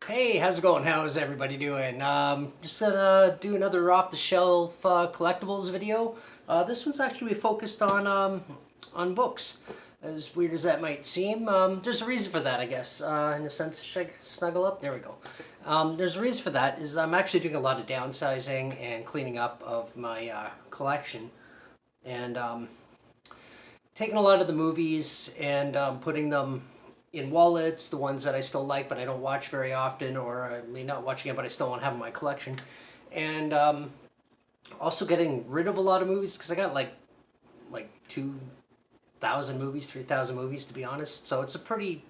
Hey, how's it going? How's everybody doing? Just gonna do another off-the-shelf collectibles video. This one's actually focused on books. As weird as that might seem, there's a reason for that, I guess. In a sense, should I snuggle up? There we go. There's a reason for that. Is I'm actually doing a lot of downsizing and cleaning up of my collection, and taking a lot of the movies and putting them in wallets, the ones that I still like but I don't watch very often, or I may not watching it but I still want to have in my collection, and also getting rid of a lot of movies because I got like 2,000 movies, 3,000 movies to be honest. So it's a pretty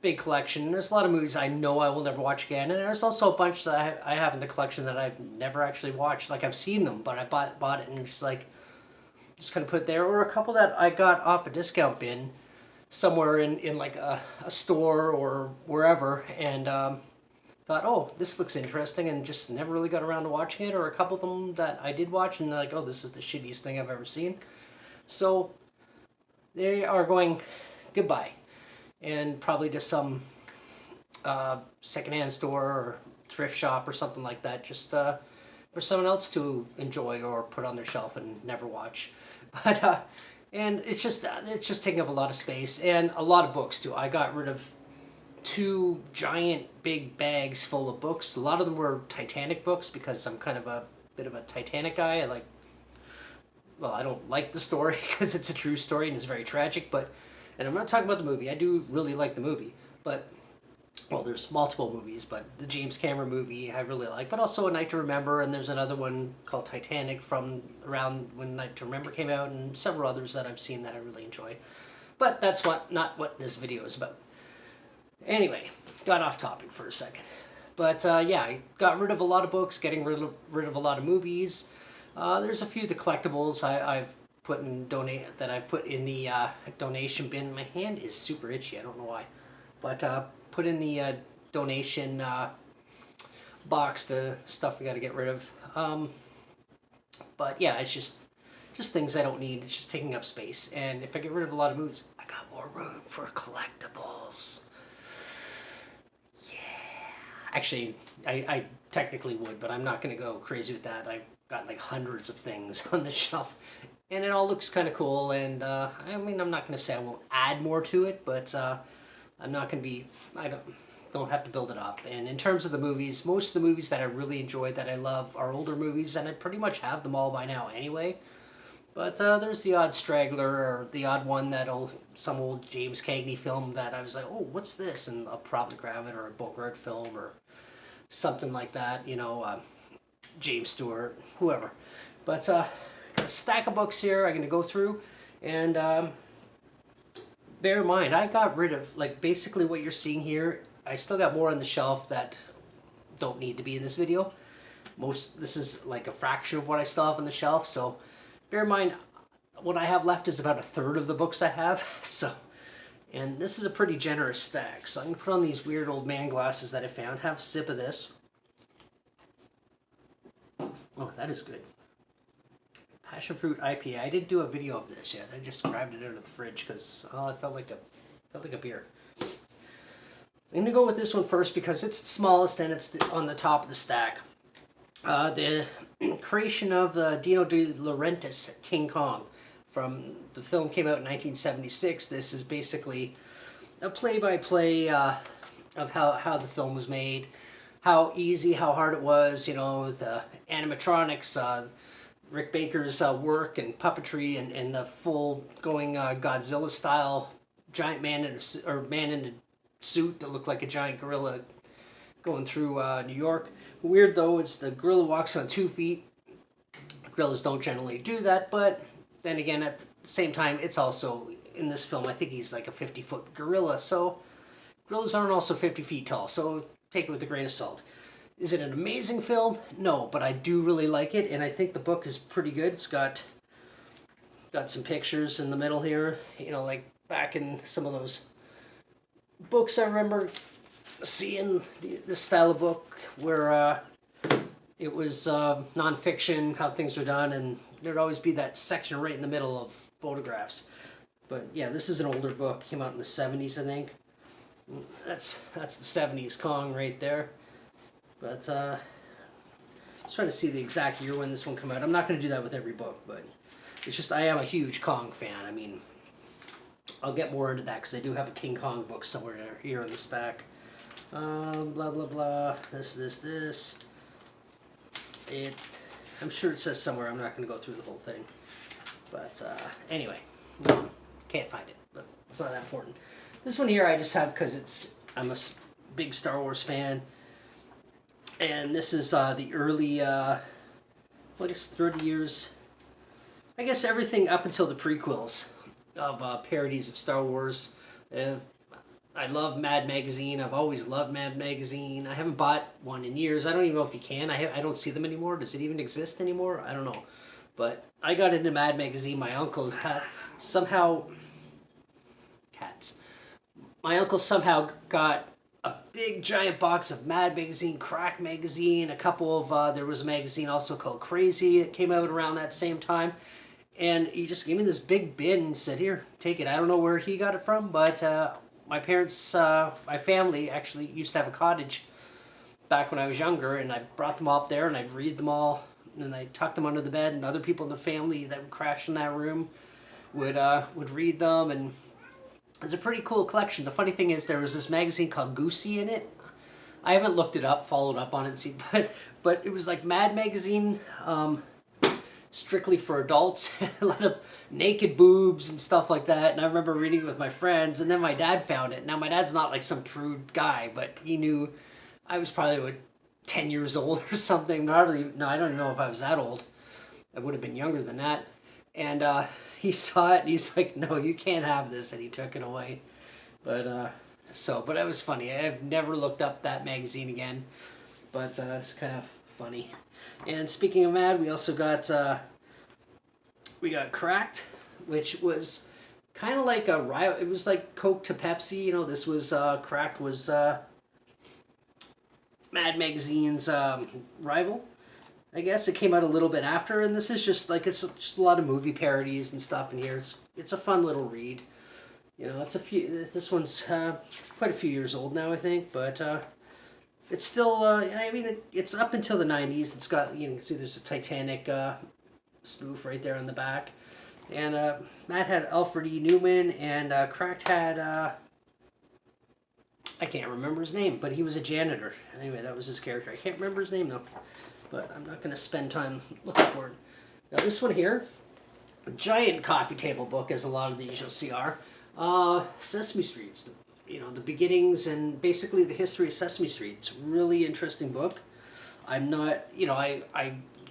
big collection. There's a lot of movies I know I will never watch again, and there's also a bunch that I have in the collection that I've never actually watched. Like I've seen them, but I bought it and just kind of put it there, or a couple that I got off a discount bin somewhere in like a store or wherever, and thought, oh, this looks interesting, and just never really got around to watching it, or a couple of them that I did watch and like, oh, this is the shittiest thing I've ever seen. So they are going goodbye, and probably to some secondhand store or thrift shop or something like that, just for someone else to enjoy or put on their shelf and never watch. But and it's just taking up a lot of space and a lot of books too. I got rid of two giant big bags full of books. A lot of them were Titanic books because I'm kind of a bit of a Titanic guy. Well, I don't like the story because it's a true story and it's very tragic, but and I'm not talking about the movie. I do really like the movie, but well, there's multiple movies, but the James Cameron movie I really like, but also A Night to Remember, and there's another one called Titanic from around when Night to Remember came out, and several others that I've seen that I really enjoy. But that's not what this video is about. Anyway, got off topic for a second. But yeah, I got rid of a lot of books, getting rid of a lot of movies. There's a few of the collectibles I've put in the donation bin. My hand is super itchy. I don't know why, but put in the donation box the stuff we got to get rid of. But yeah, it's just things I don't need. It's just taking up space. And if I get rid of a lot of movies, I got more room for collectibles. Actually, I technically would, but I'm not going to go crazy with that. I've got like hundreds of things on the shelf, and it all looks kind of cool. And I mean, I'm not going to say I won't add more to it, but I'm not going to be. I don't have to build it up. And in terms of the movies, most of the movies that I really enjoy, that I love, are older movies, and I pretty much have them all by now anyway. But there's the odd straggler or the odd one some old James Cagney film that I was like, oh, what's this? And I'll probably grab it, or a Bogart film or something like that, James Stewart, whoever. But got a stack of books here I'm going to go through, and bear in mind, I got rid of, like, basically what you're seeing here. I still got more on the shelf that don't need to be in this video. This is like a fraction of what I still have on the shelf, so bear in mind, what I have left is about a third of the books I have, so, and this is a pretty generous stack. So I'm going to put on these weird old man glasses that I found, have a sip of this. Oh, that is good. Passion fruit IPA. I didn't do a video of this yet. I just grabbed it out of the fridge because it felt like a beer. I'm going to go with this one first because it's the smallest and it's on the top of the stack. The creation of Dino De Laurentiis, King Kong. From the film came out in 1976. This is basically a play-by-play of how the film was made, how easy, how hard it was, the animatronics, Rick Baker's work and puppetry, and the full going Godzilla style giant man in a suit that looked like a giant gorilla going through New York. Weird though, it's the gorilla walks on 2 feet. Gorillas don't generally do that, but then again, at the same time, it's also, in this film, I think he's like a 50-foot gorilla, so gorillas aren't also 50 feet tall, so take it with a grain of salt. Is it an amazing film? No, but I do really like it, and I think the book is pretty good. It's got some pictures in the middle here, like back in some of those books I remember seeing this style of book where it was nonfiction, how things are done, and there'd always be that section right in the middle of photographs. But yeah, this is an older book, came out in the 70s, I think. That's the 70s Kong right there. But I was trying to see the exact year when this one came out. I'm not going to do that with every book, but it's just I am a huge Kong fan. I mean, I'll get more into that because I do have a King Kong book somewhere here in the stack. Blah, blah, blah. This. I'm sure it says somewhere. I'm not going to go through the whole thing. But anyway, can't find it, but it's not that important. This one here I just have because I'm a big Star Wars fan. And this is the early, well, I guess 30 years. I guess everything up until the prequels of parodies of Star Wars. I love Mad Magazine. I've always loved Mad Magazine. I haven't bought one in years. I don't even know if you can. I don't see them anymore. Does it even exist anymore? I don't know. But I got into Mad Magazine. My uncle somehow... Cats. My uncle somehow got a big giant box of Mad Magazine, Crack Magazine, a couple of... there was a magazine also called Crazy. It came out around that same time. And he just gave me this big bin and said, here, take it. I don't know where he got it from, but... my parents, my family actually used to have a cottage back when I was younger, and I brought them up there, and I'd read them all, and I tucked them under the bed, and other people in the family that would crash in that room would read them, and it was a pretty cool collection. The funny thing is there was this magazine called Goosey in it. I haven't looked it up, followed up on it, and see, but it was like Mad Magazine, strictly for adults, a lot of naked boobs and stuff like that, and I remember reading it with my friends, and then my dad found it. Now my dad's not like some prude guy, but he knew I was probably 10 years old or something. No, I don't even know if I was that old. I would have been younger than that. And he saw it, and he's like, no, you can't have this, and he took it away. But but it was funny. I've never looked up that magazine again, but it's kind of funny. And speaking of Mad, we also got Cracked, which was kind of like a rival. It was like Coke to Pepsi. You know, this was Cracked was Mad Magazine's rival. I guess it came out a little bit after, and this is just like it's just a lot of movie parodies and stuff in here. It's a fun little read. You know, This one's quite a few years old now, I think, but. It's still, I mean, it's up until the 90s. It's got, you can see there's a Titanic spoof right there on the back. And Matt had Alfred E. Newman, and Cracked had, I can't remember his name, but he was a janitor. Anyway, that was his character. I can't remember his name, though. But I'm not going to spend time looking for it. Now, this one here, a giant coffee table book, as a lot of these you'll see are, Sesame Street. You know, the beginnings and basically the history of Sesame Street. It's a really interesting book. I'm not, you know, I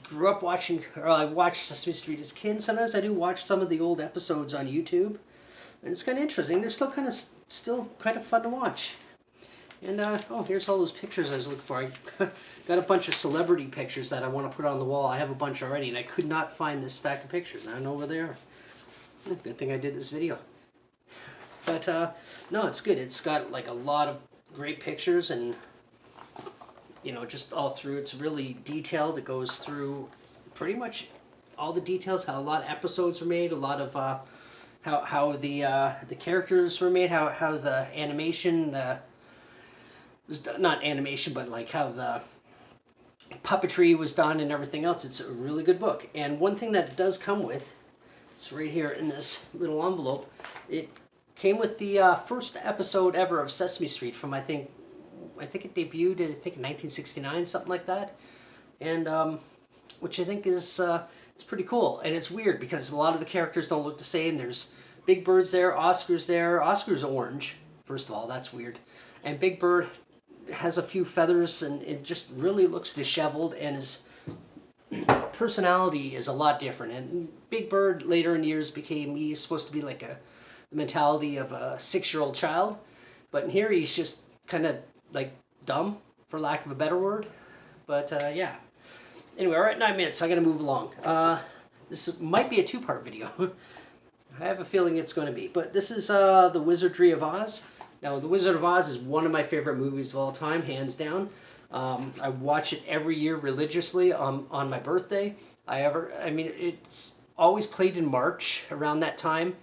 grew up watching, or I watched Sesame Street as a kid. Sometimes I do watch some of the old episodes on YouTube, and it's kind of interesting. They're still kind of fun to watch. And oh, here's all those pictures I was looking for. I got a bunch of celebrity pictures that I want to put on the wall. I have a bunch already, and I could not find this stack of pictures. I don't know where they are. Good thing I did this video. But no, it's good. It's got like a lot of great pictures, and you know, just all through. It's really detailed. It goes through pretty much all the details. How a lot of episodes were made. A lot of how the characters were made. How the animation was not animation, but like how the puppetry was done and everything else. It's a really good book. And one thing that it does come with, it's right here in this little envelope. It came with the first episode ever of Sesame Street from I think it debuted in 1969, something like that, and which I think is it's pretty cool. And it's weird because a lot of the characters don't look the same. There's Big Bird's there, Oscar's there. Oscar's orange, first of all, that's weird, and Big Bird has a few feathers, and it just really looks disheveled, and his personality is a lot different. And Big Bird later in years he's supposed to be like the mentality of a 6-year-old child, but in here he's just kind of like dumb, for lack of a better word. But yeah. Anyway, we're at 9 minutes, so I gotta move along. This might be a 2-part video. I have a feeling it's going to be. But this is The Wizardry of Oz. Now, The Wizard of Oz is one of my favorite movies of all time, hands down. I watch it every year religiously on my birthday. I mean, it's always played in March, around that time.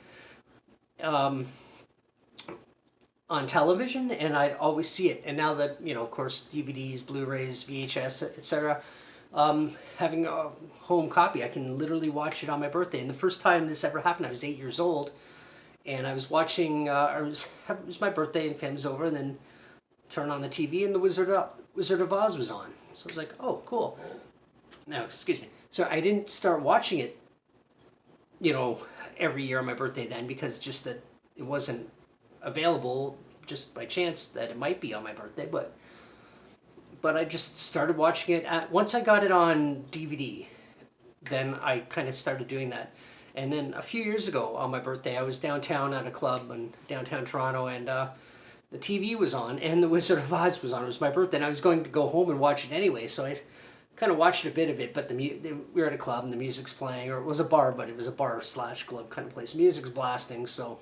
on television, and I'd always see it. And now that, of course, DVDs, Blu-rays, VHS, etc., having a home copy, I can literally watch it on my birthday. And the first time this ever happened, I was 8 years old, and I was watching. It was my birthday, and family's over, and then turn on the TV, and the Wizard of Oz was on. So I was like, oh, cool. No, excuse me. So I didn't start watching it, every year on my birthday then, because just that it wasn't available, just by chance that it might be on my birthday. But I just started watching it. Once I got it on DVD, then I kind of started doing that. And then a few years ago on my birthday, I was downtown at a club in downtown Toronto, and the TV was on, and the Wizard of Oz was on. It was my birthday, and I was going to go home and watch it anyway, so I kind of watched a bit of it. But we were at a club, and the music's playing, or it was a bar, but it was a bar/club kind of place. Music's blasting, so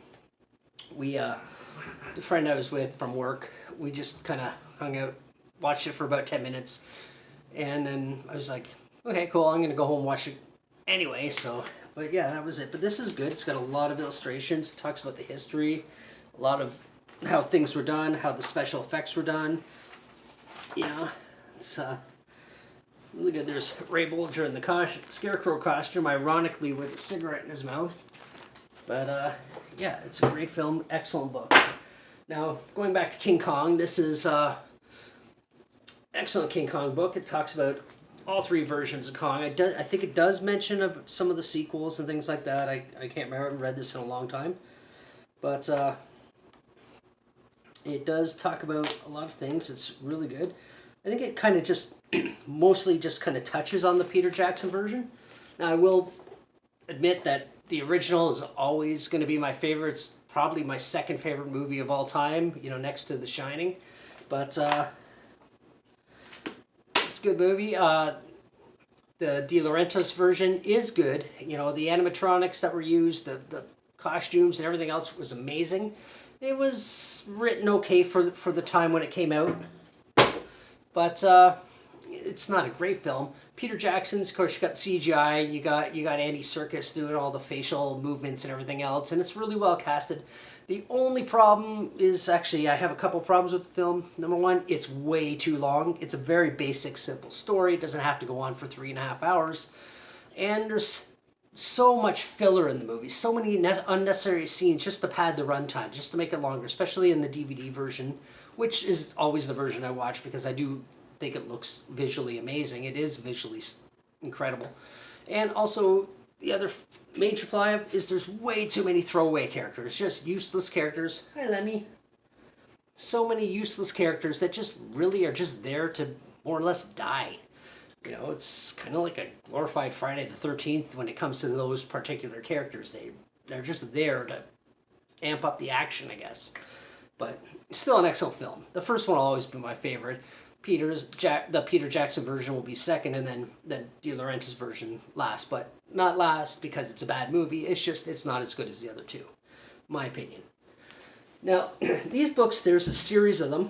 we, the friend I was with from work, we just kind of hung out, watched it for about 10 minutes, and then I was like, okay, cool, I'm going to go home and watch it anyway, so, but yeah, that was it. But this is good. It's got a lot of illustrations. It talks about the history, a lot of how things were done, how the special effects were done. It's really good. There's Ray Bolger in the Scarecrow costume, ironically with a cigarette in his mouth. But yeah, it's a great film, excellent book. Now, going back to King Kong, this is excellent King Kong book. It talks about all three versions of Kong. I think it does mention of some of the sequels and things like that. I can't remember. I haven't read this in a long time. But it does talk about a lot of things. It's really good. I think it kind of just, mostly just kind of touches on the Peter Jackson version. Now, I will admit that the original is always going to be my favorite. It's probably my second favorite movie of all time, next to The Shining. But it's a good movie. The De Laurentiis version is good. The animatronics that were used, the costumes and everything else was amazing. It was written okay for the time when it came out, but it's not a great film. Peter Jackson's, of course, you got CGI, you got Andy Serkis doing all the facial movements and everything else, and it's really well casted. The only problem is, actually, I have a couple problems with the film. Number one, it's way too long. It's a very basic, simple story. It doesn't have to go on for 3.5 hours, and there's so much filler in the movie, so many unnecessary scenes just to pad the runtime, just to make it longer, especially in the DVD version, which is always the version I watch because I do think it looks visually amazing. It is visually incredible. And also, the other major flaw is there's way too many throwaway characters, just useless characters. Hi, Lemmy. So many useless characters that just really are just there to more or less die. It's kind of like a glorified Friday the 13th when it comes to those particular characters. They're just there to amp up the action, I guess. But still an excellent film. The first one will always be my favorite. The Peter Jackson version will be second, and then the De Laurentiis version last. But not last because it's a bad movie. It's just, it's not as good as the other two, my opinion. Now, these books, there's a series of them,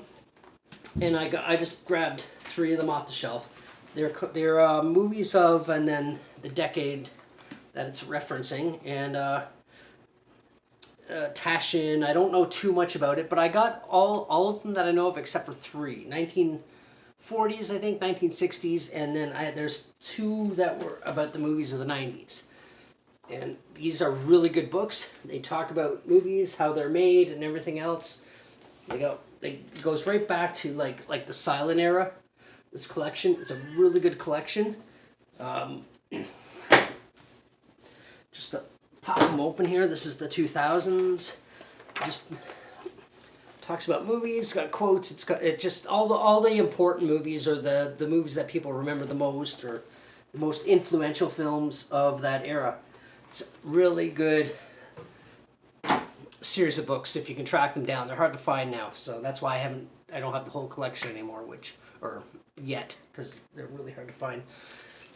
and I just grabbed 3 of them off the shelf. They're movies of, and then the decade that it's referencing, and Taschen, I don't know too much about it, but I got all of them that I know of except for 3. 1940s, I think, 1960s, and then there's 2 that were about the movies of the 90s. And these are really good books. They talk about movies, how they're made, and everything else. It goes right back to like the silent era. This collection is a really good collection. Just to pop them open here. This is the 2000s. Just talks about movies. Got quotes. It just all the important movies, or the movies that people remember the most, or the most influential films of that era. It's a really good series of books if you can track them down. They're hard to find now, so that's why I don't have the whole collection anymore, yet, because they're really hard to find.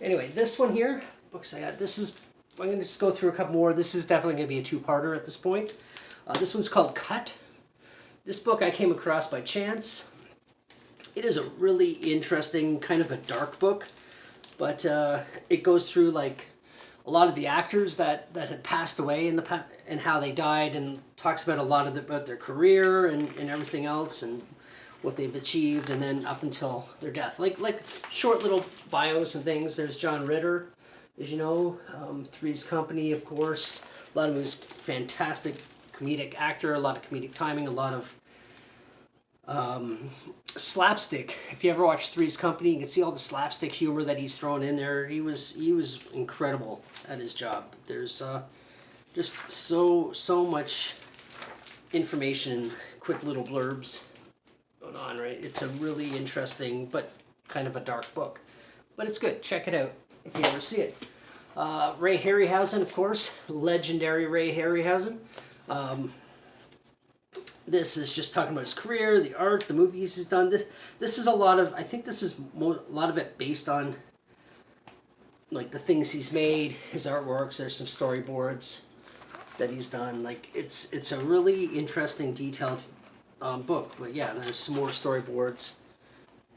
Anyway, this one here, books I got, I'm going to just go through a couple more. This is definitely going to be a 2-parter at this point. This one's called Cut. This book I came across by chance. It is a really interesting, kind of a dark book, but it goes through like a lot of the actors that had passed away in the past and how they died, and talks about a lot of about their career and everything else and what they've achieved, and then up until their death, like short little bios and things. There's John Ritter, as you know, Three's Company, of course. A lot of his fantastic comedic actor, a lot of comedic timing, a lot of slapstick. If you ever watch Three's Company, you can see all the slapstick humor that he's thrown in there. He was incredible at his job. There's just so much information, quick little blurbs going on, right? It's a really interesting but kind of a dark book, but it's good. Check it out if you ever see it. Ray Harryhausen, of course, legendary Ray Harryhausen. This is just talking about his career, the art, the movies he's done. This is a lot of, I think this is a lot of it based on like the things he's made, his artworks. There's some storyboards that he's done. Like it's a really interesting, detailed book. But yeah, there's some more storyboards.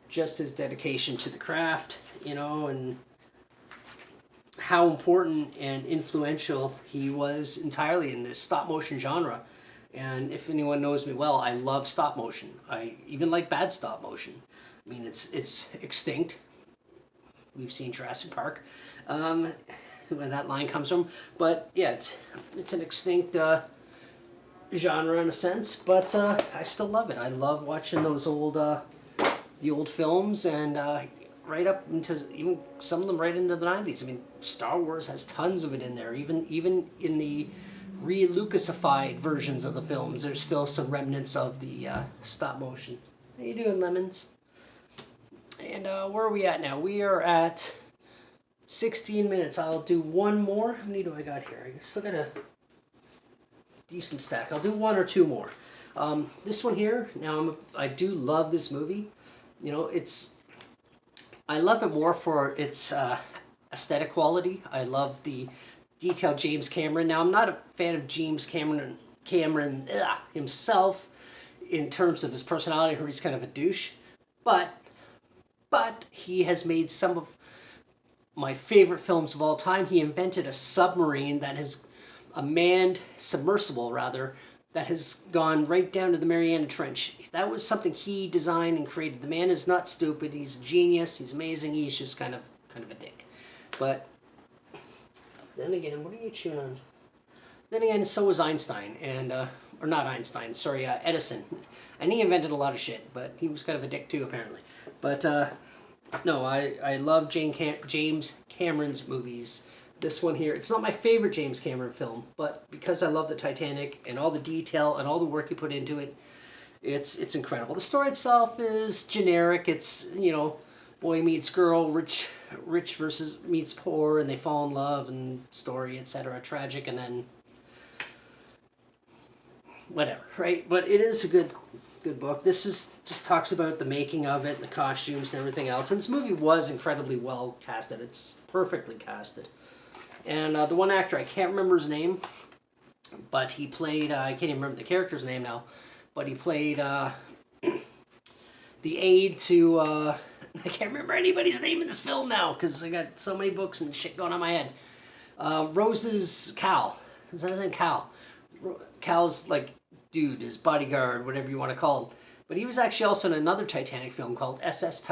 Just his dedication to the craft, you know, and how important and influential he was entirely in this stop motion genre. And if anyone knows me well, I love stop motion. I even like bad stop motion. I mean, it's extinct. We've seen Jurassic Park, where that line comes from. But yeah, it's an extinct genre in a sense. But I still love it. I love watching those old the old films, and right up into even some of them right into the 90s. I mean, Star Wars has tons of it in there. Even in the re-Lucasified versions of the films, there's still some remnants of the stop motion. How you doing, Lemons? And where are we at now? We are at 16 minutes. I'll do one more. How many do I got here? I still got a decent stack. I'll do one or two more. This one here, now I do love this movie. You know, I love it more for its aesthetic quality. I love the detailed James Cameron. Now, I'm not a fan of James Cameron himself in terms of his personality. I heard he's kind of a douche, but he has made some of my favorite films of all time. He invented a submarine that has a manned submersible, rather, that has gone right down to the Mariana Trench. That was something he designed and created. The man is not stupid. He's a genius. He's amazing. He's just kind of a dick. But then again, what are you chewing on? Then again, so was Einstein, and or not Einstein, sorry, Edison. And he invented a lot of shit, but he was kind of a dick too, apparently. But no, I love James Cameron's movies. This one here, it's not my favorite James Cameron film, but because I love the Titanic and all the detail and all the work he put into it, it's incredible. The story itself is generic. It's, you know, boy meets girl, rich versus meets poor, and they fall in love, and story, etc. Tragic, and then whatever, right? But it is a good book. This is just talks about the making of it, and the costumes and everything else. And this movie was incredibly well casted. It's perfectly casted. And the one actor, I can't remember his name, but he played, I can't even remember the character's name now, but he played the aide to, I can't remember anybody's name in this film now, because I got so many books and shit going on in my head. Rose's Cal. Is that his name? Cal. Cal's, like, dude, his bodyguard, whatever you want to call him. But he was actually also in another Titanic film called SOS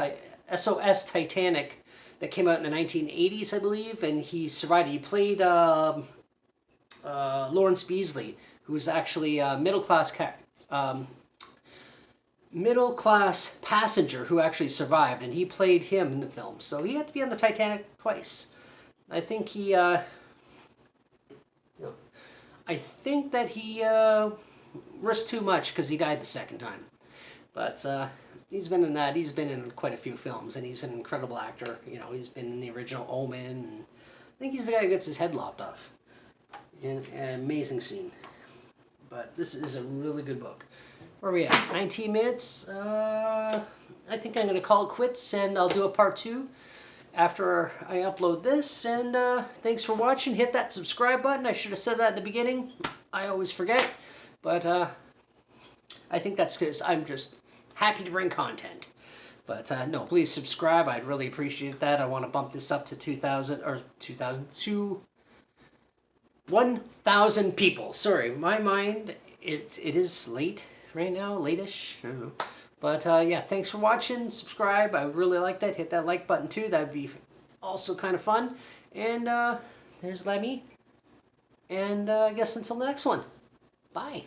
Titanic, that came out in the 1980s, I believe, and he survived. He played Lawrence Beasley, who was actually a middle class passenger who actually survived, and he played him in the film. So he had to be on the Titanic twice. I think he, I think that he risked too much because he died the second time. But he's been in that. He's been in quite a few films, and he's an incredible actor. You know, he's been in the original Omen, and I think he's the guy who gets his head lopped off. An amazing scene. But this is a really good book. Where are we at? 19 minutes? I think I'm going to call it quits, and I'll do a part 2 after I upload this. And thanks for watching. Hit that subscribe button. I should have said that in the beginning. I always forget. But I think that's because I'm just happy to bring content. But no, please subscribe. I'd really appreciate that. I want to bump this up to 2,000 or 2,000 to 1,000 people. Sorry, my mind, it is late right now, late-ish. I don't know. But yeah, thanks for watching. Subscribe. I would really like that. Hit that like button too. That'd be also kind of fun. And there's Lemmy. And I guess until the next one. Bye.